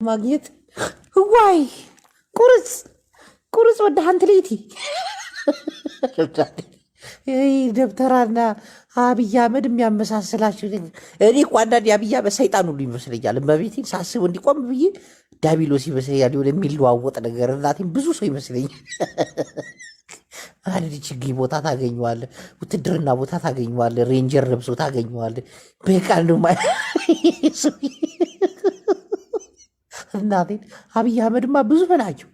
ማግኘት ዋይ ቁርጽ ቁርጽ ወደ አንተ ለይቲ ደብተራና አብይ አህመድ የሚያመሳስላችሁ እኔ እኮ አንዳንዴ አብይ አህመድ ሰይጣን ሁሉ ይመስለኛል። እመቤቴን ሳስብ እንዲቆም ብዬ ዳቢሎስ ይመስለኛል። የሆነ የሚለዋወጥ ነገር እናቴን ብዙ ሰው ይመስለኛል። አንድ ችግኝ ቦታ ታገኘዋለህ፣ ውትድርና ቦታ ታገኘዋለህ፣ ሬንጀር ለብሶ ታገኘዋለህ። በቃ እንደማ እናቴን አብይ አህመድማ ብዙ ናቸው፣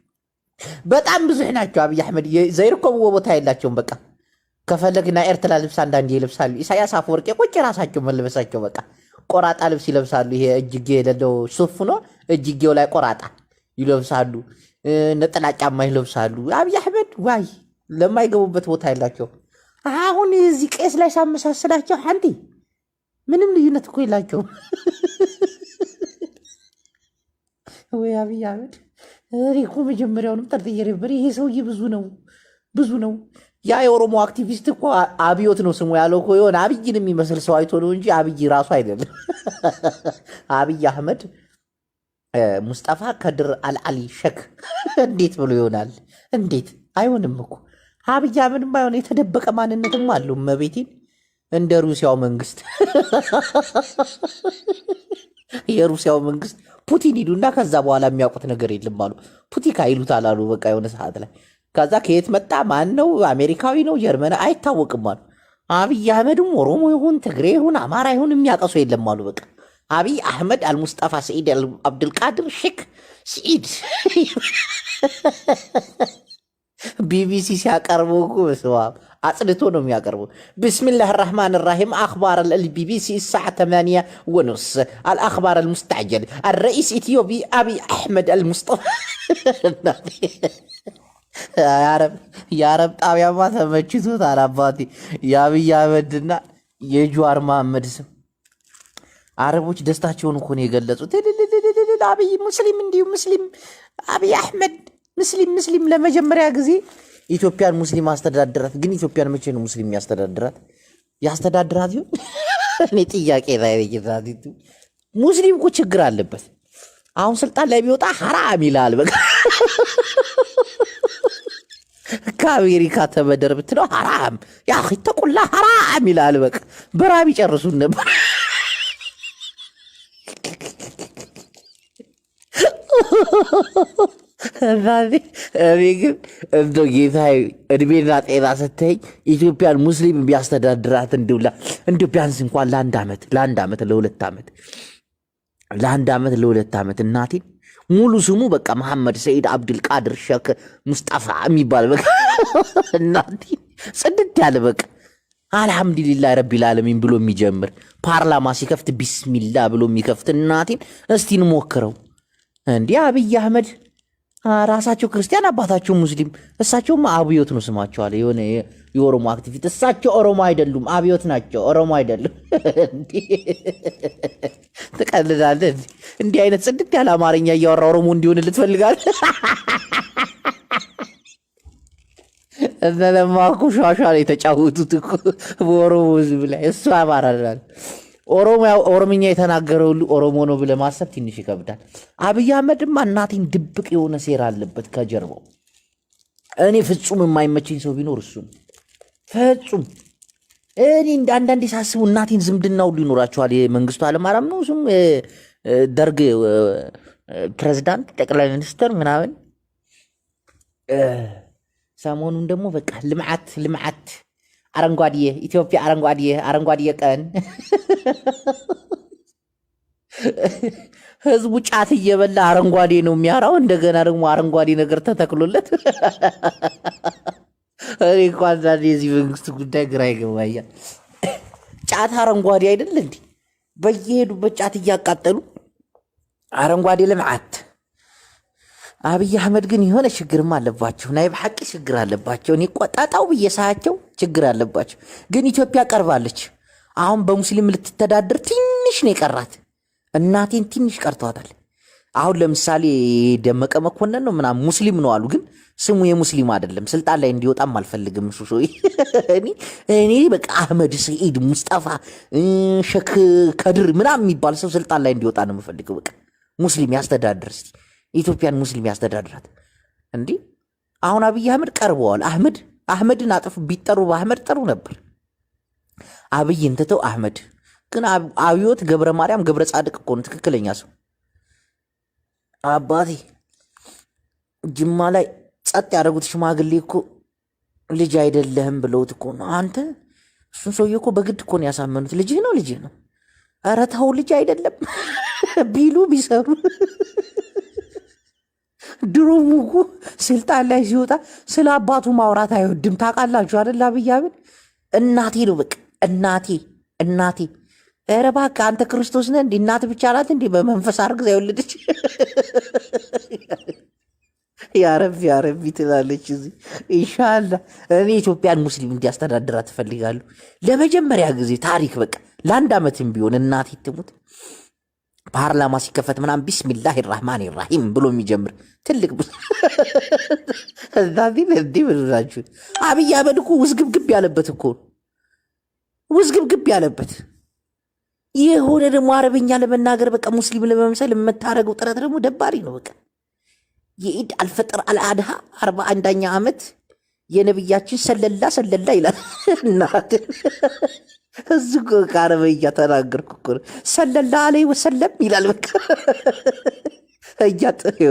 በጣም ብዙ ናቸው። አብይ አህመድ ዘይርከቡ ቦታ የላቸውም። በቃ ከፈለግና ኤርትራ ልብስ አንዳንዴ ይለብሳሉ። ኢሳያስ አፈወርቄ ቁጭ ራሳቸው መልበሳቸው በቃ ቆራጣ ልብስ ይለብሳሉ። ይሄ እጅጌ የሌለው ሱፍ ነው፣ እጅጌው ላይ ቆራጣ ይለብሳሉ። ነጠላ ጫማ ይለብሳሉ። አብይ አህመድ ዋይ ለማይገቡበት ቦታ የላቸው። አሁን እዚህ ቄስ ላይ ሳመሳስላቸው አንዴ ምንም ልዩነት እኮ የላቸውም። ወይ አብይ አህመድ እኔ እኮ መጀመሪያውንም ጠርጥዬ ነበር። ይሄ ሰውዬ ብዙ ነው። ያ የኦሮሞ አክቲቪስት እኮ አብዮት ነው ስሙ ያለው እኮ የሆነ አብይን የሚመስል ሰው አይቶ ነው እንጂ አብይ ራሱ አይደለም። አብይ አህመድ ሙስጠፋ ከድር አልዓሊ ሸክ እንዴት ብሎ ይሆናል? እንዴት አይሆንም እኮ አብይ አህመድም አይሆን የተደበቀ ማንነትም አለው። መቤቴን እንደ ሩሲያው መንግስት የሩሲያው መንግስት ፑቲን ሂዱና ከዛ በኋላ የሚያውቁት ነገር የለም አሉ። ፑቲካ ይሉታል አሉ። በቃ የሆነ ሰዓት ላይ ከዛ ከየት መጣ ማን ነው አሜሪካዊ ነው ጀርመን አይታወቅም አሉ። አብይ አህመድም ኦሮሞ ይሁን ትግሬ ይሁን አማራ ይሁን የሚያቀሱ የለም አሉ። በቃ አብይ አህመድ አልሙስጠፋ ሰኢድ አብዱልቃድር ሼክ ሰኢድ ቢቢሲ ሲያቀርበው እኮ በስዋብ አጽድቶ ነው የሚያቀርበው። ብስሚላህ ራህማን ራሂም አኽባር البيبيሲ الساعة 8:30 الأخبار المستعجل الرئيس الإثيوبي أبي أحمد المصطفى የአረብ ጣቢያማ ተመችቶታል አባቴ። የአብይ አህመድና የጀዋር መሐመድ ስም አረቦች ደስታቸውን እኮ ነው የገለጹት። አብይ ሙስሊም እንዲሁ ሙስሊም አብይ አህመድ ሙስሊም ለመጀመሪያ ጊዜ ኢትዮጵያን ሙስሊም አስተዳድራት። ግን ኢትዮጵያን መቼ ነው ሙስሊም ያስተዳድራት ይሁን? እኔ ጥያቄ ላይ ይራዲቱ ሙስሊም እኮ ችግር አለበት። አሁን ስልጣን ላይ ቢወጣ ሐራም ይላል። በቃ ከአሜሪካ ተበደር ብትለው ሐራም ያ ተቁላ ሐራም ይላል። በቃ በራብ ይጨርሱን ነበር። እኔ ግን እንደ ጌታዬ እድሜና ጤና ሰተኝ ኢትዮጵያን ሙስሊም ቢያስተዳድራት እንዲሁ ቢያንስ እንኳን ለአንድ ዓመት ለሁለት ዓመት እናቴን ሙሉ ስሙ በቃ መሐመድ ሰኢድ አብዱልቃድር ሼክ ሙስጠፋ የሚባል በቃ እናቴን ጽድት ያለ በቃ አልሐምዱሊላህ ረቢል ዓለሚን ብሎ የሚጀምር ፓርላማ ሲከፍት ቢስሚላ ብሎ የሚከፍት እናቴን እስቲ እንሞክረው። እንዲህ አብይ አህመድ ራሳቸው ክርስቲያን አባታቸው ሙስሊም፣ እሳቸውም አብዮት ነው ስማቸዋል። የሆነ የኦሮሞ አክቲቪስት እሳቸው ኦሮሞ አይደሉም አብዮት ናቸው፣ ኦሮሞ አይደሉም። ትቀልዳለህ። እንዲህ አይነት ጽድት ያለ አማርኛ እያወራ ኦሮሞ እንዲሆን ልትፈልጋለህ? እነለማ እኮ ሻሻ የተጫወቱት እኮ በኦሮሞ ህዝብ ላይ እሱ አማራላል። ኦሮምኛ የተናገረ ሁሉ ኦሮሞ ነው ብለህ ማሰብ ትንሽ ይከብዳል። አብይ አህመድማ እናቴን ድብቅ የሆነ ሴራ አለበት ከጀርባው። እኔ ፍጹም የማይመችኝ ሰው ቢኖር እሱ ፍጹም። እኔ አንዳንዴ ሳስቡ እናቴን ዝምድና ሁሉ ይኖራቸዋል። የመንግስቱ ኃይለማርያም ነው እሱም ደርግ ፕሬዝዳንት ጠቅላይ ሚኒስትር ምናምን። ሰሞኑን ደግሞ በቃ ልምዓት አረንጓዴ ኢትዮጵያ አረንጓዴ ቀን ህዝቡ ጫት እየበላ አረንጓዴ ነው የሚያራው። እንደገና ደግሞ አረንጓዴ ነገር ተተክሎለት እኔ እኮ አንዳንዴ የዚህ መንግስት ጉዳይ ግራ ይገባኛል። ጫት አረንጓዴ አይደል እንዴ? በየሄዱበት ጫት እያቃጠሉ አረንጓዴ ልምዓት። አብይ አህመድ ግን የሆነ ችግርም አለባቸው። ናይ በሐቂ ችግር አለባቸው። እኔ ቆጣጣው ብየሳቸው ችግር አለባቸው። ግን ኢትዮጵያ ቀርባለች። አሁን በሙስሊም ልትተዳደር ትንሽ ነው የቀራት። እናቴን ትንሽ ቀርተዋታል። አሁን ለምሳሌ ደመቀ መኮንን ነው ምናምን ሙስሊም ነው አሉ። ግን ስሙ የሙስሊም አይደለም። ስልጣን ላይ እንዲወጣም አልፈልግም። እሱ ሰው እኔ በቃ አህመድ ሰኢድ ሙስጠፋ ሼክ ከድር ምናምን የሚባል ሰው ስልጣን ላይ እንዲወጣ ነው የምፈልገው። በቃ ሙስሊም ያስተዳድር እስቲ ኢትዮጵያን ሙስሊም ያስተዳድራት። እንዲህ አሁን አብይ አህመድ ቀርበዋል። አህመድን አጥፍ ቢጠሩ በአህመድ ጠሩ ነበር። አብይን ትተው አህመድ ግን አብዮት ገብረ ማርያም ገብረ ጻድቅ እኮ ነው ትክክለኛ ሰው። አባቴ ጅማ ላይ ጸጥ ያደረጉት ሽማግሌ እኮ ልጅ አይደለህም ብለውት እኮ ነው። አንተ እሱን ሰውዬ እኮ በግድ እኮ ነው ያሳመኑት። ልጅህ ነው። ኧረ ተው ልጅ አይደለም ቢሉ ቢሰሩ ድሮም እኮ ስልጣን ላይ ሲወጣ ስለ አባቱ ማውራት አይወድም። ታውቃላችሁ አይደል? አብይ አህመድ እናቴ ነው በቃ እናቴ። ኧረ እባክህ አንተ ክርስቶስ ነህ እንዴ? እናት ብቻ ናት እንዴ በመንፈስ አርግዛ የወለደች? ያረቢ ትላለች እዚህ። ኢንሻላህ እኔ ኢትዮጵያን ሙስሊም እንዲያስተዳድራት ትፈልጋለሁ። ለመጀመሪያ ጊዜ ታሪክ በቃ ለአንድ ዓመትም ቢሆን እናቴ ትሙት ፓርላማ ሲከፈት ምናምን ቢስሚላህ ራህማን ራሂም ብሎ የሚጀምር ትልቅ እዛዚህ እንዲህ ብላችሁ። አብይ አህመድ እኮ ውዝግብግብ ያለበት የሆነ ደግሞ አረብኛ ለመናገር በቃ ሙስሊም ለመምሰል የምታደርገው ጥረት ደግሞ ደባሪ ነው። በቃ የኢድ አልፈጥር አልአድሃ 41ኛ ዓመት የነብያችን ሰለላ ይላል። እናት እዚህ ከአረበኛ ተናገርኩ እኮ ሰለላ አለይሂ ወሰለም ይላል። በቃ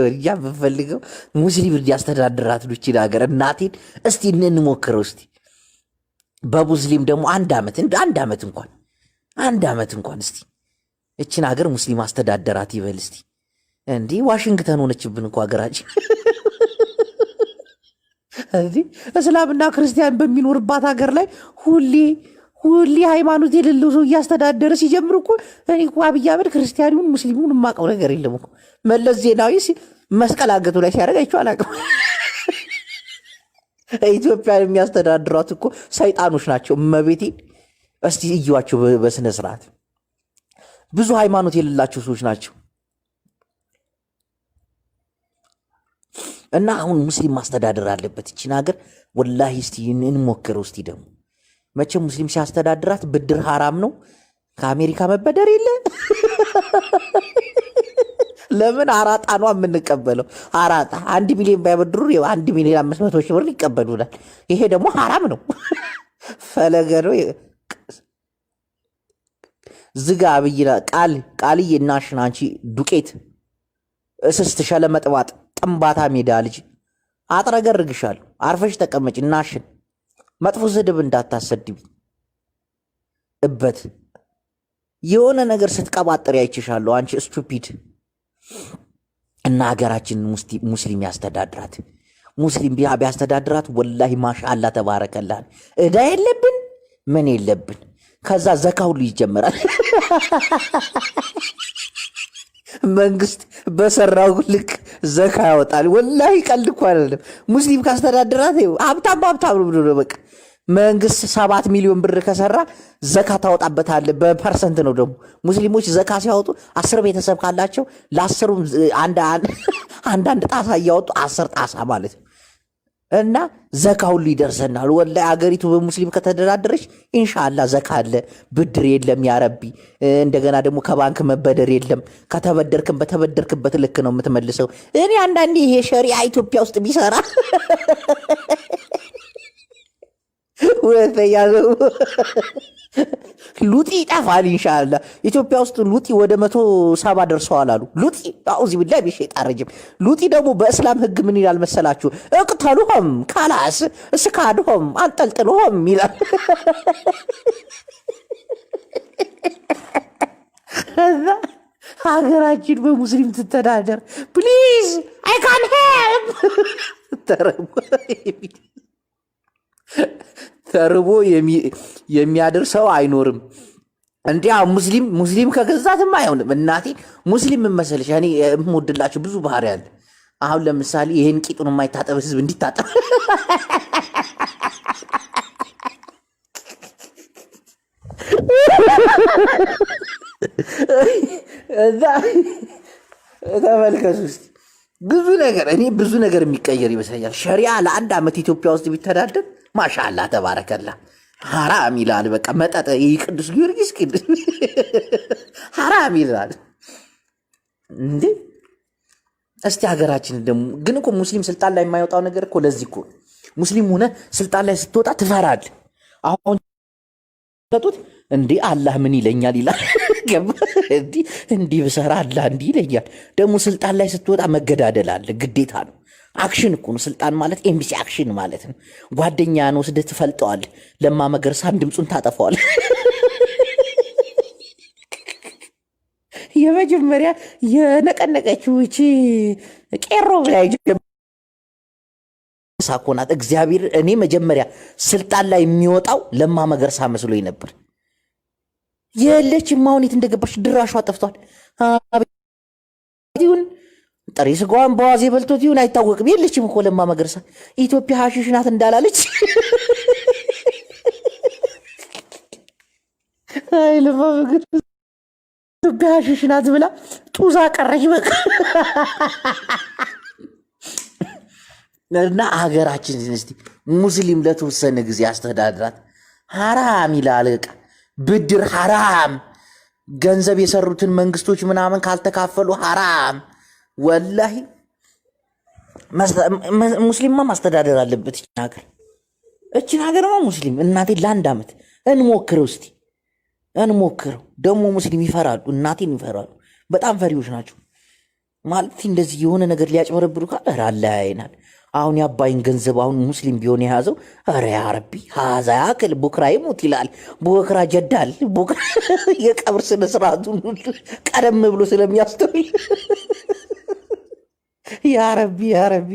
እያ ብፈልገው ሙስሊም እንዲያስተዳድራት ነው ይችላል ሀገር። እናቴን እስቲ እንሞክረው እስቲ በሙስሊም ደግሞ አንድ ዓመት እንኳን እስቲ እችን ሀገር ሙስሊም አስተዳደራት ይበል እስቲ። እንዲህ ዋሽንግተን ሆነችብን እኮ ሀገራችን። እዚህ እስላምና ክርስቲያን በሚኖርባት ሀገር ላይ ሁሌ ሃይማኖት የሌለው ሰው እያስተዳደረ ሲጀምር እኮ እኔ እኮ አብይ አህመድ ክርስቲያኑን ሙስሊሙን የማውቀው ነገር የለም እኮ። መለስ ዜናዊ መስቀል አንገቱ ላይ ሲያደርግ አይቼው አላውቅም። ኢትዮጵያን የሚያስተዳድሯት እኮ ሰይጣኖች ናቸው። እመቤቴን እስቲ እዩዋቸው በስነ ስርዓት። ብዙ ሃይማኖት የሌላቸው ሰዎች ናቸው። እና አሁን ሙስሊም ማስተዳደር አለበት ይችን ሀገር ወላሂ። እስቲ እንሞክረው እስቲ። ደግሞ መቼም ሙስሊም ሲያስተዳድራት ብድር ሐራም ነው። ከአሜሪካ መበደር የለ። ለምን አራጣ ነው የምንቀበለው? አራጣ 1 ሚሊዮን ባይበድሩ 1,500,000 ብር ይቀበሉናል። ይሄ ደግሞ ሐራም ነው። ፈለገ ነው ዝጋ። አብይና ቃልዬ እናሽን አንቺ ዱቄት እስስት ሸለመጥባጥ ጥንባታ ሜዳ ልጅ አጥረገርግሻለሁ። አርፈሽ ተቀመጭ። እናሽን መጥፎ ስድብ እንዳታሰድቢ እበት የሆነ ነገር ስትቀባጥር ያይችሻለሁ አንቺ ስቱፒድ። እና ሀገራችን ሙስሊም ያስተዳድራት። ሙስሊም ቢያስተዳድራት ወላሂ ማሻአላ ተባረከላል። እዳ የለብን ምን የለብን። ከዛ ዘካ ሁሉ ይጀመራል። መንግስት በሰራው ልክ ዘካ ያወጣል። ወላሂ ቀልድ እኮ አይደለም። ሙስሊም ካስተዳድራት ሀብታም ነው በቃ። መንግስት 7 ሚሊዮን ብር ከሰራ ዘካ ታወጣበታለ። በፐርሰንት ነው ደግሞ ሙስሊሞች ዘካ ሲያወጡ 10 ቤተሰብ ካላቸው ለ10ሩም አንዳንድ ጣሳ እያወጡ 10 ጣሳ ማለት ነው። እና ዘካ ሁሉ ይደርሰናል። ወላሂ አገሪቱ በሙስሊም ከተደራደረች ኢንሻአላህ ዘካ አለ፣ ብድር የለም ያረቢ። እንደገና ደግሞ ከባንክ መበደር የለም። ከተበደርክም በተበደርክበት ልክ ነው የምትመልሰው። እኔ አንዳንዴ ይሄ ሸሪዓ ኢትዮጵያ ውስጥ ቢሰራ ሁለተኛ ሉጢ ይጠፋል ኢንሻአላህ። ኢትዮጵያ ውስጥ ሉጢ ወደ 170 ደርሰዋል አሉ። ሉጢ አውዚ ቢላሂ ቢሸይጣን ረጂም። ሉጢ ደግሞ በእስላም ህግ ምን ይላል መሰላችሁ? እቅተሉሁም ካላስ እስካድሁም አንጠልጥሉሁም ይላል። ሀገራችን በሙስሊም ትተዳደር ፕሊዝ። አይ ካን ሄልፕ። ተርቦ የሚያድር ሰው አይኖርም። እንዲያ ሙስሊም ከገዛትም አይሆንም። እናቴ ሙስሊም መሰለሽ እኔ የምወድላቸው ብዙ ባህሪ አለ። አሁን ለምሳሌ ይሄን ቂጡን የማይታጠብ ህዝብ እንዲታጠብ እዛ ተመልከቱ እስኪ። ብዙ ነገር የሚቀየር ይመስለኛል። ሸሪዓ ለ1 ዓመት ኢትዮጵያ ውስጥ ቢተዳደር ማሻአላ ተባረከላ። ሐራም ይላል በቃ መጠጥ ቅዱስ ጊዮርጊስ ሐራም ይላል። እንዴ እስቲ ሀገራችን ደግሞ ግን እኮ ሙስሊም ስልጣን ላይ የማይወጣው ነገር እኮ ለዚህ እኮ ሙስሊም ሆነ ስልጣን ላይ ስትወጣ ትፈራል። አሁን ሰጡት እንዴ አላህ ምን ይለኛል ይላል። እንዲህ ብሰራ አላህ እንዲህ ይለኛል። ደግሞ ስልጣን ላይ ስትወጣ መገዳደል አለ፣ ግዴታ ነው። አክሽን እኮ ነው ስልጣን ማለት፣ ኤምቢሲ አክሽን ማለት ነው። ጓደኛን ወስደህ ትፈልጠዋል። ለማ መገርሳን ድምፁን ታጠፈዋል። የመጀመሪያ የነቀነቀችው እቺ ቄሮ ላይ ሳኮናት እግዚአብሔር። እኔ መጀመሪያ ስልጣን ላይ የሚወጣው ለማ መገርሳ መስሎኝ ነበር። የለችም። አሁን የት እንደገባች ድራሿ ጠፍቷል። ይሁን ጥሬ ስጋዋን በዋዜ በልቶት ይሁን አይታወቅም። የለችም እኮ ለማ መገርሳ። ኢትዮጵያ ሀሺሽ ናት እንዳላለች አይ ለማ መገርሳ ኢትዮጵያ ሀሺሽ ናት ብላ ጡዛ ቀረች በቃ። እና ሀገራችን እስቲ ሙስሊም ለተወሰነ ጊዜ አስተዳድራት። ሐራም ይላል ዕቃ ብድር ሐራም፣ ገንዘብ የሰሩትን መንግስቶች ምናምን ካልተካፈሉ ሐራም። ወላሂ ሙስሊምማ ማስተዳደር አለበት እችን ሀገርማ ሙስሊም። እናቴ ለአንድ ዓመት እንሞክረው እስቲ እንሞክረው። ደግሞ ሙስሊም ይፈራሉ፣ እናቴን ይፈራሉ። በጣም ፈሪዎች ናቸው ማለት እንደዚህ የሆነ ነገር ሊያጭበረብሩ ካለ አለያይናል። አሁን የአባይን ገንዘብ አሁን ሙስሊም ቢሆን የያዘው ኧረ ያ ረቢ ሀዛ ያክል ቡክራ ይሙት ይላል። ቡክራ ጀዳል የቀብር ስነ ስርዓቱን ቀደም ብሎ ስለሚያስተውል ያ ረቢ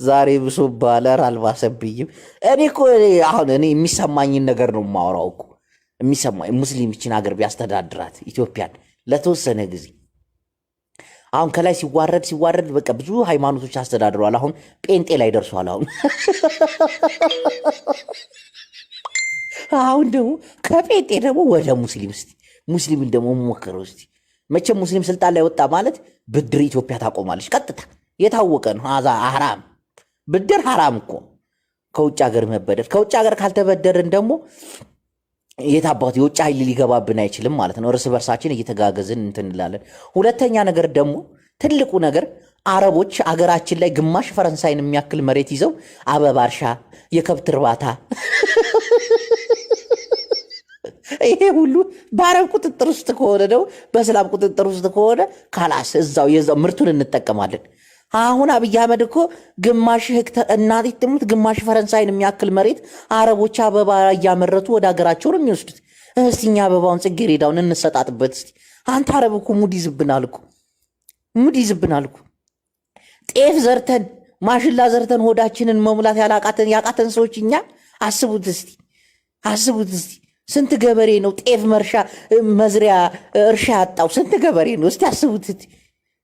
ዛሬ ብሶ ባለር አልባሰብኝም። እኔ እኮ አሁን እኔ የሚሰማኝን ነገር ነው የማወራው እኮ የሚሰማኝ ሙስሊም ይችን ሀገር ቢያስተዳድራት ኢትዮጵያን ለተወሰነ ጊዜ አሁን ከላይ ሲዋረድ በቃ ብዙ ሃይማኖቶች አስተዳድረዋል። አሁን ጴንጤ ላይ ደርሷል። አሁን ደግሞ ከጴንጤ ደግሞ ወደ ሙስሊም እስቲ ሙስሊምን ደግሞ ሞክረው እስቲ። መቼም ሙስሊም ስልጣን ላይ ወጣ ማለት ብድር ኢትዮጵያ ታቆማለች። ቀጥታ የታወቀ ነው። አዛ ሐራም ብድር ሐራም እኮ ከውጭ ሀገር መበደር። ከውጭ ሀገር ካልተበደርን ደግሞ የታባቱ የውጭ ኃይል ሊገባብን አይችልም ማለት ነው። እርስ በርሳችን እየተጋገዝን እንትን እንላለን። ሁለተኛ ነገር ደግሞ ትልቁ ነገር አረቦች አገራችን ላይ ግማሽ ፈረንሳይን የሚያክል መሬት ይዘው አበባ እርሻ፣ የከብት እርባታ ይሄ ሁሉ በአረብ ቁጥጥር ውስጥ ከሆነ ነው፣ በእስላም ቁጥጥር ውስጥ ከሆነ ካላስ እዛው የዛው ምርቱን እንጠቀማለን። አሁን አብይ አህመድ እኮ ግማሽ ሄክታር እናት ትሙት ግማሽ ፈረንሳይን የሚያክል መሬት አረቦች አበባ እያመረቱ ወደ ሀገራቸው ነው የሚወስዱት። እስቲ እኛ አበባውን ጽጌረዳውን እንሰጣጥበት እስቲ። አንተ አረብ እኮ ሙድ ይዝብናል እኮ ጤፍ ዘርተን ማሽላ ዘርተን ሆዳችንን መሙላት ያቃተን ሰዎች እኛ። አስቡት እስቲ ስንት ገበሬ ነው ጤፍ መዝሪያ እርሻ ያጣው? ስንት ገበሬ ነው እስቲ አስቡት።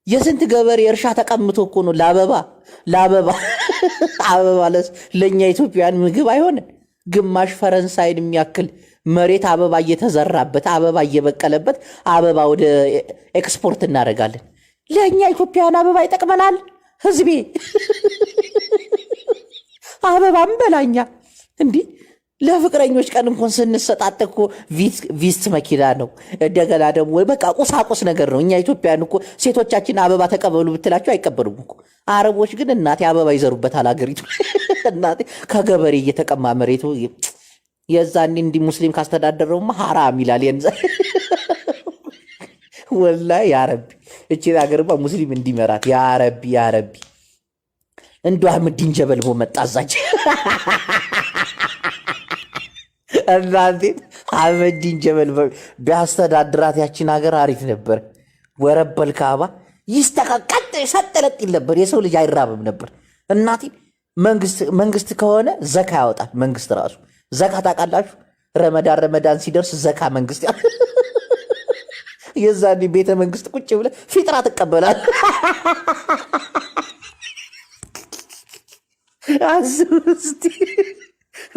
የስንት ገበሬ እርሻ ተቀምቶ እኮ ነው ለአበባ አበባ ለእኛ ኢትዮጵያን ምግብ አይሆንም። ግማሽ ፈረንሳይን የሚያክል መሬት አበባ እየተዘራበት አበባ እየበቀለበት አበባ ወደ ኤክስፖርት እናደርጋለን። ለእኛ ኢትዮጵያን አበባ ይጠቅመናል ህዝቤ። አበባም በላኛ እንዲህ ለፍቅረኞች ቀን እንኳን ስንሰጣጥ እኮ ቪስት መኪና ነው። እንደገና ደግሞ በቃ ቁሳቁስ ነገር ነው። እኛ ኢትዮጵያን እኮ ሴቶቻችን አበባ ተቀበሉ ብትላቸው አይቀበሉም እኮ። አረቦች ግን እናቴ አበባ ይዘሩበታል አገሪቱ። እናቴ ከገበሬ እየተቀማ መሬቱ የዛኔ እንዲህ ሙስሊም ካስተዳደረውማ ሐራም ይላል። ወላሂ ያረቢ እቺ ሀገርማ ሙስሊም እንዲመራት ያረቢ እንዶ አህመዲን ጀበል መጣዛች እናንተ አህመዲን ጀበል ቢያስተዳድራት ያችን ሀገር አሪፍ ነበር። ወረበል ካባ ይስተካከል ሰጠለጥ ይል ነበር። የሰው ልጅ አይራብም ነበር። እናቴ መንግስት ከሆነ ዘካ ያወጣል። መንግስት ራሱ ዘካ ታውቃላችሁ? ረመዳን ሲደርስ ዘካ መንግስት የዛኔ ቤተ መንግስት ቁጭ ብለ ፊጥራ ትቀበላል። አስቡስቲ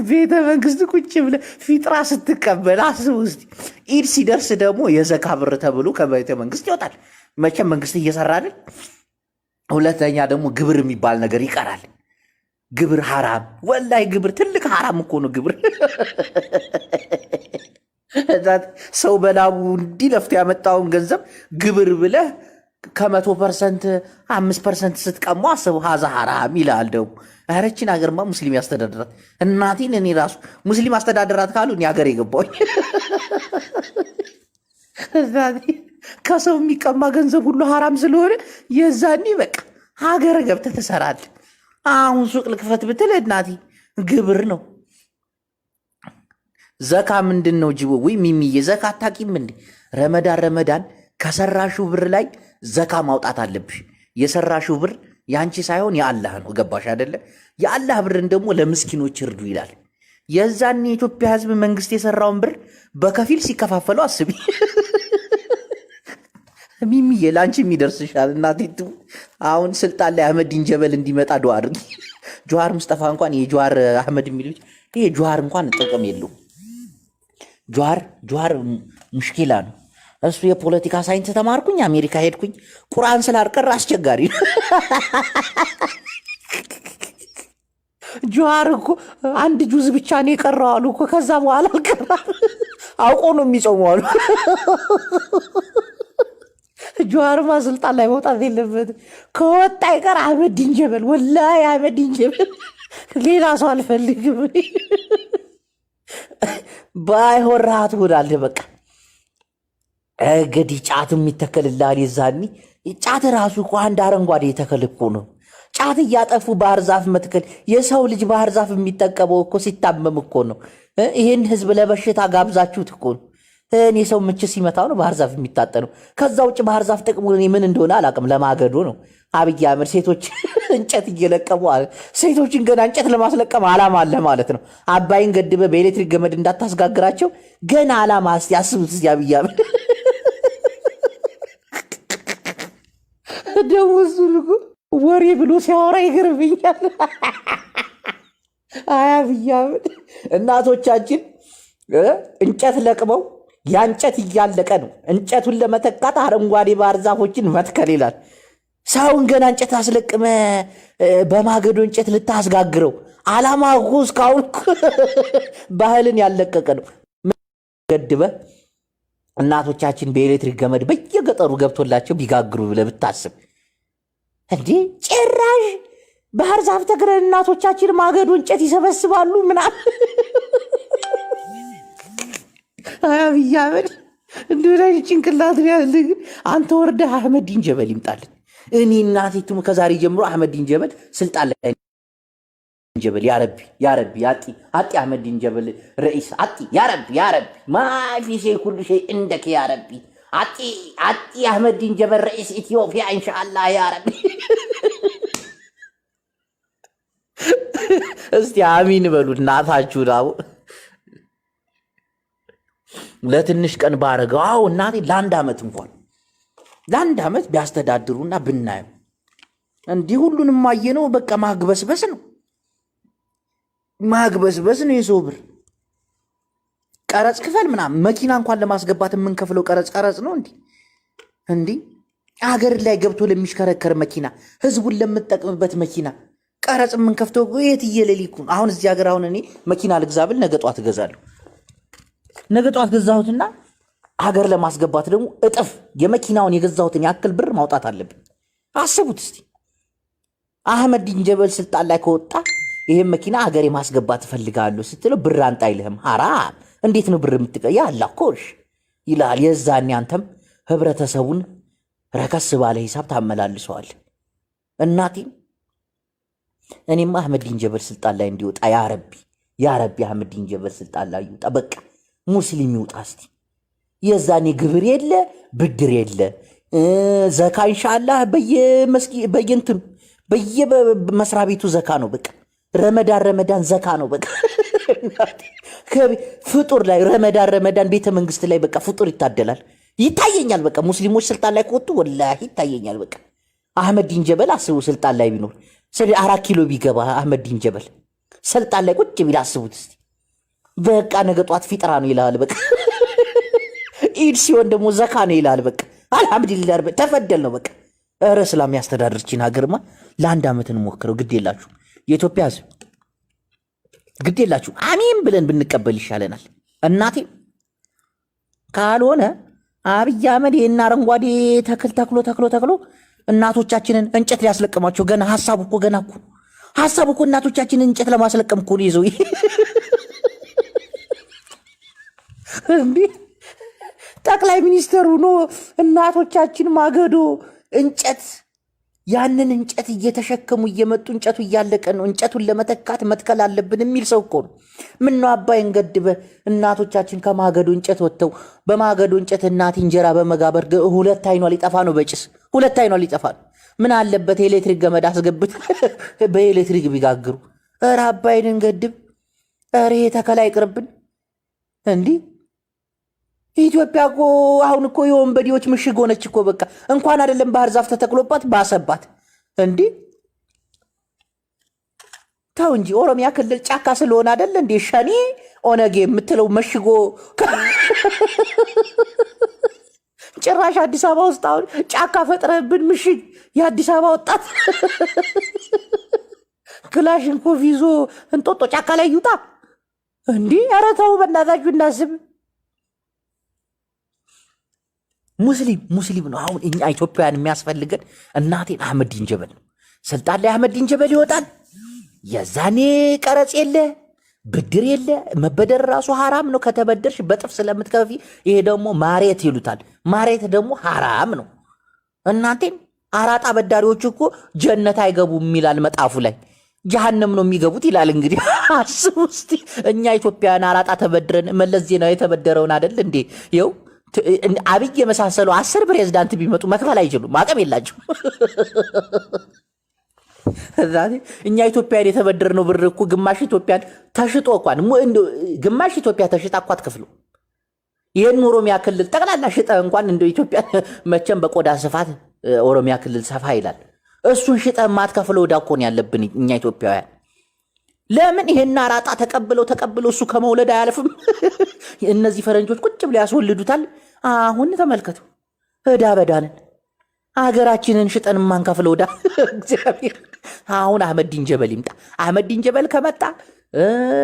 ቤተ መንግስት ቁጭ ብለ ፊጥራ ስትቀበል አስቡ እስቲ። ኢድ ሲደርስ ደግሞ የዘካ ብር ተብሎ ከቤተ መንግስት ይወጣል። መቼም መንግስት እየሰራ አይደል? ሁለተኛ ደግሞ ግብር የሚባል ነገር ይቀራል። ግብር ሐራም፣ ወላሂ ግብር ትልቅ ሐራም እኮ ነው ግብር። ሰው በላቡ እንዲህ ለፍቶ ያመጣውን ገንዘብ ግብር ብለህ ከ100% 5% ስትቀሙ አስቡ። ሀዛ ሐራም ይላል ደግሞ። ረችን ሀገርማ ሙስሊም ያስተዳድራት። እናቴን እኔ ራሱ ሙስሊም አስተዳደራት ካሉ እኔ ሀገር የገባኝ ከሰው የሚቀማ ገንዘብ ሁሉ ሐራም ስለሆነ የዛኔ በቃ ሀገር ገብተህ ትሰራለህ። አሁን ሱቅ ልክፈት ብትል እናቴ ግብር ነው። ዘካ ምንድን ነው ጅቦ? ወይ ሚሚዬ ዘካ አታቂም እንዴ? ረመዳን ከሰራሽው ብር ላይ ዘካ ማውጣት አለብሽ። የሰራሽው ብር ያንቺ ሳይሆን የአላህ ነው። ገባሽ አይደለ? የአላህ ብርን ደግሞ ለምስኪኖች እርዱ ይላል። የዛን የኢትዮጵያ ሕዝብ መንግስት የሰራውን ብር በከፊል ሲከፋፈለው አስቢ። ሚሚዬ ለአንቺ የሚደርስሻል እናቴቱ። አሁን ስልጣን ላይ አህመዲን ጀበል እንዲመጣ ዱዓ አድርጊ። ጀዋር ሙስጠፋ እንኳን የጀዋር አህመድ የሚሉት ይሄ ጀዋር እንኳን ጥቅም የለውም። ጀዋር ሙሽኪላ ነው። እሱ የፖለቲካ ሳይንስ ተማርኩኝ፣ አሜሪካ ሄድኩኝ፣ ቁርአን ስላልቀረ አስቸጋሪ ነው። ጀዋር እኮ አንድ ጁዝ ብቻ ነው የቀረው አሉ እኮ። ከዛ በኋላ አልቀራም። አውቆ ነው የሚጾመው አሉ። ጀዋርማ ስልጣን ላይ መውጣት የለበትም። ከወጣ ይቀር አህመዲን ጀበል፣ ወላሂ አህመዲን ጀበል። ሌላ ሰው አልፈልግም። ባይሆን ራሃት ሆናለህ በቃ። እንግዲህ ጫት የሚተከልልሃል። የዛኒ ጫት ራሱ እኮ አንድ አረንጓዴ የተከል እኮ ነው። ጫት እያጠፉ ባህር ዛፍ መትከል። የሰው ልጅ ባህር ዛፍ የሚጠቀመው እኮ ሲታመም እኮ ነው። ይህን ህዝብ ለበሽታ ጋብዛችሁት እኮ ነው። እኔ ሰው ምች ሲመታው ነው ባህር ዛፍ የሚታጠነው። ከዛ ውጭ ባህር ዛፍ ጥቅሙ ምን እንደሆነ አላውቅም። ለማገዶ ነው። አብይ አህመድ ሴቶች እንጨት እየለቀሙ ሴቶችን ገና እንጨት ለማስለቀም አላማ አለ ማለት ነው። አባይን ገድበ በኤሌክትሪክ ገመድ እንዳታስጋግራቸው ገና አላማ። እስቲ አስቡት። እስቲ አብይ አህመድ ደግሞ እሱ ልኩ ወሬ ብሎ ሲያወራ ይገርብኛል። አይ አብይ አህመድ እናቶቻችን እንጨት ለቅመው ያ እንጨት እያለቀ ነው። እንጨቱን ለመተካት አረንጓዴ ባህር ዛፎችን መትከል ይላል። ሰውን ገና እንጨት አስለቅመ በማገዶ እንጨት ልታስጋግረው አላማ እኮ እስካሁን ባህልን ያለቀቀ ነው። ገድበ እናቶቻችን በኤሌክትሪክ ገመድ በየገጠሩ ገብቶላቸው ቢጋግሩ ብለህ ብታስብ እንዴ! ጭራሽ ባህር ዛፍ ተክለን እናቶቻችን ማገዶ እንጨት ይሰበስባሉ ምናምን። አብይ አህመድ እንደላይ ጭንቅላት ያለ አንተ ወርደህ አህመዲን ጀበል ይምጣልን። እኔ እናቴቱም ከዛሬ ጀምሮ አህመዲን ጀበል ስልጣን ላይ ጀበል ያረቢ አጢ አህመዲን ጀበል ረኢስ አጢ ያረቢ ማፊ ሸይ ኩሉ ሸይ እንደክ ያረቢ አጢ አህመዲን ጀበል ረኢስ ኢትዮጵያ ኢንሻአላህ ያረቢ። እስቲ አሚን በሉ እናታችሁ ዳው ለትንሽ ቀን ባረገው። አዎ እናቴ ለአንድ ዓመት ቢያስተዳድሩና ብናየው እንዲህ ሁሉንም ማየነው። በቃ ማግበስበስ ነው የሰው ብር። ቀረጽ ክፈል ምናምን መኪና እንኳን ለማስገባት የምንከፍለው ቀረጽ ነው እንዲህ አገር ላይ ገብቶ ለሚሽከረከር መኪና፣ ህዝቡን ለምጠቅምበት መኪና ቀረጽ የምንከፍተው የት እየለሊኩ። አሁን እዚህ ሀገር አሁን እኔ መኪና ልግዛ ብል ነገ ጧት እገዛለሁ። ነገ ጧት ገዛሁትና ሀገር ለማስገባት ደግሞ እጥፍ የመኪናውን የገዛሁትን ያክል ብር ማውጣት አለብን። አስቡት እስቲ። አህመዲን ጀበል ስልጣን ላይ ከወጣ ይሄን መኪና ሀገር የማስገባት እፈልጋለሁ ስትለው ብር አንጣ አይልህም። ሐራም። እንዴት ነው ብር የምትቀያ? አላኮሽ ይላል። የዛኔ አንተም ህብረተሰቡን ረከስ ባለ ሂሳብ ታመላልሰዋል። እናቴ እኔም አህመዲን ጀበል ስልጣን ላይ እንዲወጣ ያረቢ አህመዲን ጀበል ስልጣን ላይ ይወጣ። በቃ ሙስሊም ይውጣ እስቲ። የዛኔ ግብር የለ ብድር የለ ዘካ ኢንሻአላህ በየእንትኑ በየመስሪያ ቤቱ ዘካ ነው። በቃ ረመዳን ዘካ ነው። በቃ ፍጡር ላይ ረመዳን ቤተ መንግስት ላይ በቃ ፍጡር ይታደላል። ይታየኛል። በቃ ሙስሊሞች ስልጣን ላይ ከወጡ ወላሂ ይታየኛል። በቃ አህመዲን ጀበል አስቡ ስልጣን ላይ ቢኖር 4 ኪሎ ቢገባ አህመዲን ጀበል ስልጣን ላይ ቁጭ ቢል አስቡት እስቲ። በቃ ነገ ጧት ፊጥራ ነው ይላል። በቃ ኢድ ሲሆን ደግሞ ዘካ ነው ይላል። በቃ አልሐምዱሊላህ ተፈደል ነው። በቃ ኧረ ሰላም ያስተዳድርችን ሀገርማ ለአንድ ዓመት እንሞክረው። ግድ የላችሁ የኢትዮጵያ ሕዝብ ግድ የላችሁ አሜን ብለን ብንቀበል ይሻለናል። እናቴ ካልሆነ አብይ አህመድ ይህን አረንጓዴ ተክል ተክሎ እናቶቻችንን እንጨት ሊያስለቅማቸው ገና ሀሳቡ እኮ እናቶቻችንን እንጨት ለማስለቀም እኮ ነው ይዘው እንዲህ ጠቅላይ ሚኒስትሩ ነው እናቶቻችን ማገዶ እንጨት ያንን እንጨት እየተሸከሙ እየመጡ እንጨቱ እያለቀ ነው እንጨቱን ለመተካት መትከል አለብን የሚል ሰው እኮ ነው። ምነው አባይን ገድበ እናቶቻችን ከማገዶ እንጨት ወጥተው በማገዶ እንጨት እናት እንጀራ በመጋበር ሁለት አይኗ ሊጠፋ ነው፣ በጭስ ሁለት አይኗ ሊጠፋ ነው። ምን አለበት ኤሌክትሪክ ገመድ አስገብት በኤሌክትሪክ ቢጋግሩ። ኧረ አባይን እንገድብ፣ ኧረ ይሄ ተከላ ይቅርብን። እንዲህ ኢትዮጵያ እኮ አሁን እኮ የወንበዴዎች ምሽግ ሆነች እኮ። በቃ እንኳን አይደለም ባህር ዛፍ ተተክሎባት ባሰባት። እንዲህ ተው እንጂ ኦሮሚያ ክልል ጫካ ስለሆነ አይደል እንዴ ሸኔ ኦነግ የምትለው መሽጎ ጭራሽ አዲስ አበባ ውስጥ አሁን ጫካ ፈጥረህብን ምሽግ የአዲስ አበባ ወጣት ክላሽንኮቭ ይዞ እንጦጦ ጫካ ላይ ይውጣ እንዲህ። ኧረ ተው በእናታችሁ እናስብ። ሙስሊም ነው አሁን እኛ ኢትዮጵያውያን የሚያስፈልገን። እናቴን አህመዲን ጀበል ነው ስልጣን ላይ አህመዲን ጀበል ይወጣል። የዛኔ ቀረጽ የለ ብድር የለ። መበደር ራሱ ሐራም ነው ከተበደርሽ በጥፍ ስለምትከፊ። ይሄ ደግሞ ማሬት ይሉታል። ማሬት ደግሞ ሐራም ነው። እናንተን አራጣ በዳሪዎች እኮ ጀነት አይገቡም ይላል መጣፉ ላይ፣ ጀሃነም ነው የሚገቡት ይላል። እንግዲህ አስቡ እስቲ እኛ ኢትዮጵያውያን አራጣ ተበድረን መለስ ዜናዊ የተበደረውን አይደል እንዴ? ይኸው አብይ የመሳሰሉ 10 ፕሬዝዳንት ቢመጡ መክፈል አይችሉም፣ አቅም የላቸው። እኛ ኢትዮጵያን የተበደርነው ብር እኮ ግማሽ ኢትዮጵያን ተሽጦ እንኳን ግማሽ ኢትዮጵያ ተሽጣ እኮ አትከፍሉ። ይህን ኦሮሚያ ክልል ጠቅላላ ሽጠ እንኳን እንደ ኢትዮጵያ መቼም በቆዳ ስፋት ኦሮሚያ ክልል ሰፋ ይላል። እሱን ሽጠ ማትከፍለው ዕዳ እኮ ነው ያለብን እኛ ኢትዮጵያውያን። ለምን ይሄን አራጣ ተቀብለው እሱ ከመውለድ አያልፍም። እነዚህ ፈረንጆች ቁጭ ብለው ያስወልዱታል። አሁን ተመልከቱ ዕዳ በዳንን ሀገራችንን ሽጠን ማንከፍለው ዕዳ እግዚአብሔር። አሁን አህመዲን ጀበል ይምጣ። አህመዲን ጀበል ከመጣ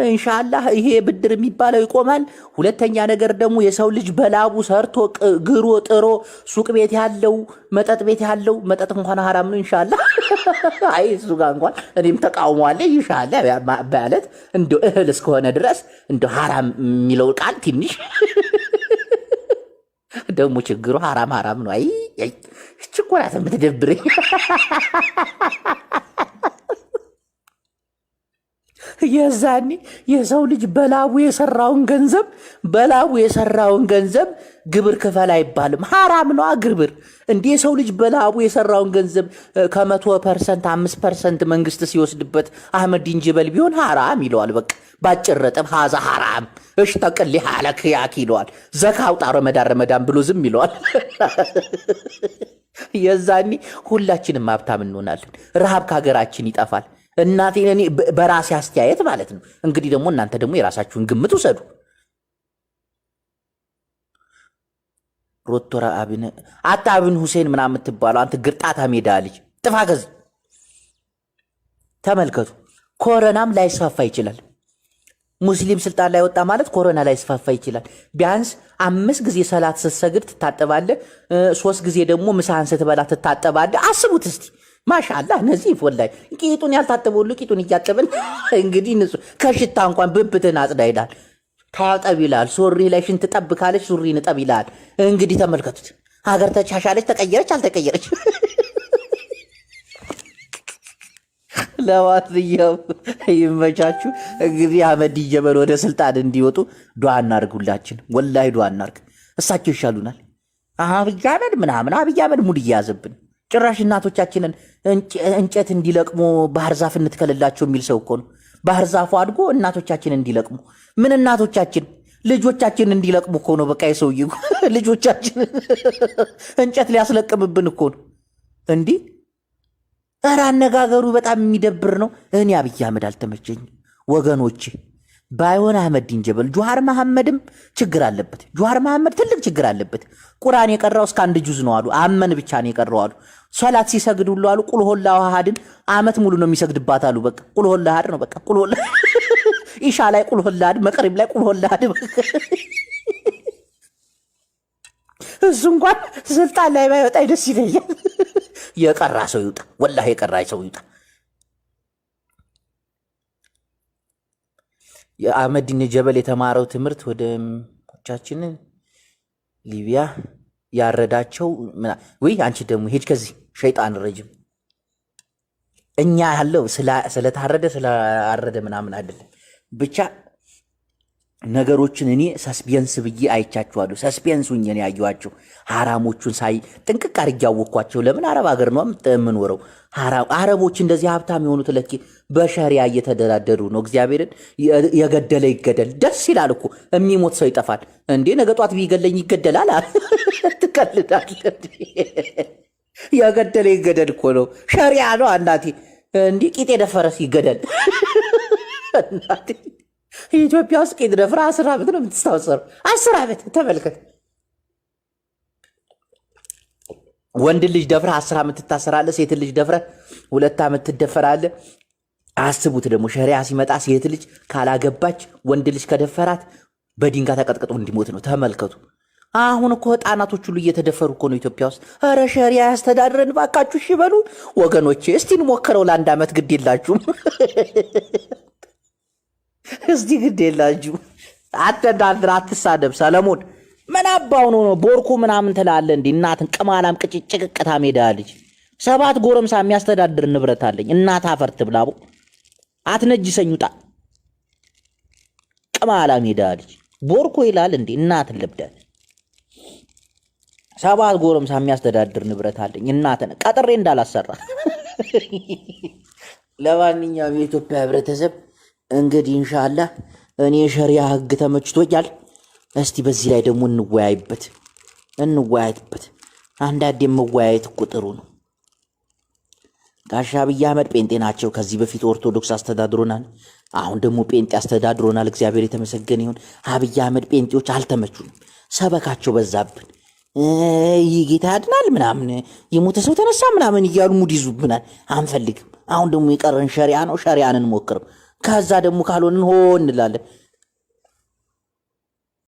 ኢንሻአላህ ይሄ ብድር የሚባለው ይቆማል። ሁለተኛ ነገር ደግሞ የሰው ልጅ በላቡ ሰርቶ ግሮ ጥሮ ሱቅ ቤት ያለው መጠጥ ቤት ያለው መጠጥ እንኳን ሐራም ነው ኢንሻአላህ። አይ እሱ ጋር እንኳን እኔም ተቃውሟለሁ ኢንሻአላህ ማለት እንደ እህል እስከሆነ ድረስ እንደ ሐራም የሚለው ቃል ትንሽ ደግሞ ችግሩ ሐራም ነው። አይ ችኮራት የምትደብረኝ የዛኔ የሰው ልጅ በላቡ የሰራውን ገንዘብ ግብር ክፈል አይባልም፣ ሐራም ነው ግብር። እንዲህ የሰው ልጅ በላቡ የሰራውን ገንዘብ ከ100% 5% መንግስት ሲወስድበት አህመዲን ጀበል ቢሆን ሐራም ይለዋል። በቃ ባጭር ረጥብ ሀዛ ሐራም እሽ ተቅሊ ሐለክ ያክ ይለዋል። ዘካ አውጣ ረመዳን ብሎ ዝም ይለዋል። የዛኔ ሁላችንም ሀብታም እንሆናለን፣ ረሃብ ከሀገራችን ይጠፋል። እናቴ እኔ በራሴ አስተያየት ማለት ነው። እንግዲህ ደግሞ እናንተ ደግሞ የራሳችሁን ግምት ውሰዱ። ሮቶራ አብን ሁሴን ምናምን የምትባለው አንተ ግርጣታ ሜዳ ልጅ ጥፋ ከዚህ ተመልከቱ። ኮሮናም ላይስፋፋ ይችላል። ሙስሊም ስልጣን ላይ ወጣ ማለት ኮሮና ላይስፋፋ ይችላል። ቢያንስ 5 ጊዜ ሰላት ስትሰግድ ትታጠባለህ፣ 3 ጊዜ ደግሞ ምሳህን ስትበላ ትታጠባለህ። አስቡት እስቲ ማሻአላህ። እነዚህ ወላሂ ቂጡን ያልታጠበ ሁሉ ቂጡን እያጠብን እንግዲህ ንጹህ ከሽታ እንኳን ብብትን አጽዳ ይላል፣ ታጠብ ይላል። ሱሪ ላይ ሽንት ጠብ ካለች ሱሪን ጠብ ይላል። እንግዲህ ተመልከቱት። ሀገር ተሻሻለች፣ ተቀየረች፣ አልተቀየረች? ለማንኛውም ይመቻችሁ። እንግዲህ አህመዲን ጀበል ወደ ስልጣን እንዲወጡ ዱዓ እናርግ፣ ሁላችን ወላሂ ዱዓ እናርግ። እሳቸው ይሻሉናል። አብይ አህመድ ሙድ እያያዘብን ጭራሽ እናቶቻችንን እንጨት እንዲለቅሙ ባህር ዛፍ እንትከልላቸው የሚል ሰው እኮ ነው። ባህር ዛፉ አድጎ እናቶቻችን እንዲለቅሙ ምን እናቶቻችን ልጆቻችን እንዲለቅሙ እኮ ነው። በቃ የሰውዬ ልጆቻችን እንጨት ሊያስለቅምብን እኮ ነው እንዲህ። ኧረ አነጋገሩ በጣም የሚደብር ነው። እኔ አብይ አህመድ አልተመቸኝ ወገኖቼ። ባይሆን አህመዲን ጀበል ጁሃር መሐመድም ችግር አለበት። ጁሃር መሐመድ ትልቅ ችግር አለበት። ቁርአን የቀራው እስከ 1 ጁዝ ነው አሉ። አመን ብቻ ነው የቀራው አሉ። ሶላት ሲሰግድ ሁሉ አሉ ቁል ሁላሁ አሐድን አመት ሙሉ ነው የሚሰግድባት አሉ። በቃ ቁል ሁላሁ አሐድ ነው በቃ ቁል ሁላሁ ኢሻ ላይ ቁል ሁላሁ አሐድ፣ መቅሪብ ላይ ቁል ሁላሁ አሐድ። እሱ እንኳን ስልጣን ላይ ባይወጣ ደስ ይለኛል። የቀራ ሰው ይውጣ፣ ወላሂ የቀራ ሰው ይውጣ። የአህመዲን ጀበል የተማረው ትምህርት ወደ ቻችንን ሊቢያ ያረዳቸው ወይ አንቺ ደግሞ ሄጅ ከዚህ ሸይጣን ረጅም እኛ ያለው ስለታረደ ስላረደ ምናምን አይደለም። ብቻ ነገሮችን እኔ ሰስፔንስ ብዬ አይቻቸዋለሁ። ሰስፔንስ ሁኜ ነው ያየኋቸው። ሐራሞቹን ሳይ ጥንቅቅ አድርጌ ያወቅኳቸው። ለምን አረብ ሀገር ነው የምንኖረው። አረቦች እንደዚህ ሀብታም የሆኑት ለኪ በሸሪያ እየተደራደሩ ነው። እግዚአብሔርን የገደለ ይገደል። ደስ ይላል እኮ የሚሞት ሰው ይጠፋል እንዴ? ነገ ጧት ቢገለኝ ይገደላል። ትቀልዳለህ? የገደለ ይገደል እኮ ነው፣ ሸሪያ ነው። እናቴ እንዲህ ቂጥ የደፈረስ ይገደል። እናቴ ኢትዮጵያ ውስጥ ቂጥ ደፍራ 10 ዓመት ነው የምትታሰረው። 10 ዓመት ተመልከት። ወንድ ልጅ ደፍረ 10 ዓመት ትታሰራለህ። ሴት ልጅ ደፍረ 2 ዓመት ትደፈራለህ። አስቡት ደግሞ ሸሪያ ሲመጣ ሴት ልጅ ካላገባች ወንድ ልጅ ከደፈራት በድንጋይ ተቀጥቅጦ እንዲሞት ነው። ተመልከቱ። አሁን እኮ ህፃናቶች ሁሉ እየተደፈሩ እኮ ነው ኢትዮጵያ ውስጥ። ኧረ ሸሪያ ያስተዳድረን ባካችሁ። እሺ በሉ ወገኖቼ፣ እስቲ እንሞክረው ለ1 ዓመት። ግድ የላችሁም እስቲ ግድ የላችሁ። አተዳድር፣ አትሳደብ። ሰለሞን ምን አባው ነው ቦርኮ ምናምን ትላለህ እንዴ? እናትን ቅማላም ቅጭቅቅታ ሜዳ ልጅ 7 ጎረምሳ የሚያስተዳድር ንብረት አለኝ። እናት አፈር ትብላቡ። አትነጅሰኝ ውጣ። ቅማላም ሜዳ ልጅ ቦርኮ ይላል እንዴ? እናትን ልብዳል። 7 ጎረምሳ የሚያስተዳድር ንብረት አለኝ። እናትን ቀጥሬ እንዳላሰራ። ለማንኛውም የኢትዮጵያ ህብረተሰብ እንግዲህ ኢንሻአላህ እኔ ሸሪያ ህግ ተመችቶኛል። እስቲ በዚህ ላይ ደግሞ እንወያይበት። አንዳንዴ መወያየት እኮ ጥሩ ነው። ጋሻ አብይ አህመድ ጴንጤ ናቸው። ከዚህ በፊት ኦርቶዶክስ አስተዳድሮናል። አሁን ደግሞ ጴንጤ አስተዳድሮናል። እግዚአብሔር የተመሰገነ ይሁን። አብይ አህመድ ጴንጤዎች አልተመቹንም። ሰበካቸው በዛብን። ይህ ጌታ ያድናል ምናምን፣ የሞተ ሰው ተነሳ ምናምን እያሉ ሙድ ይዙብናል። አንፈልግም። አሁን ደግሞ የቀረን ሸሪያ ነው። ሸሪያን እንሞክረው። ከዛ ደግሞ ካልሆንን ሆ እንላለን።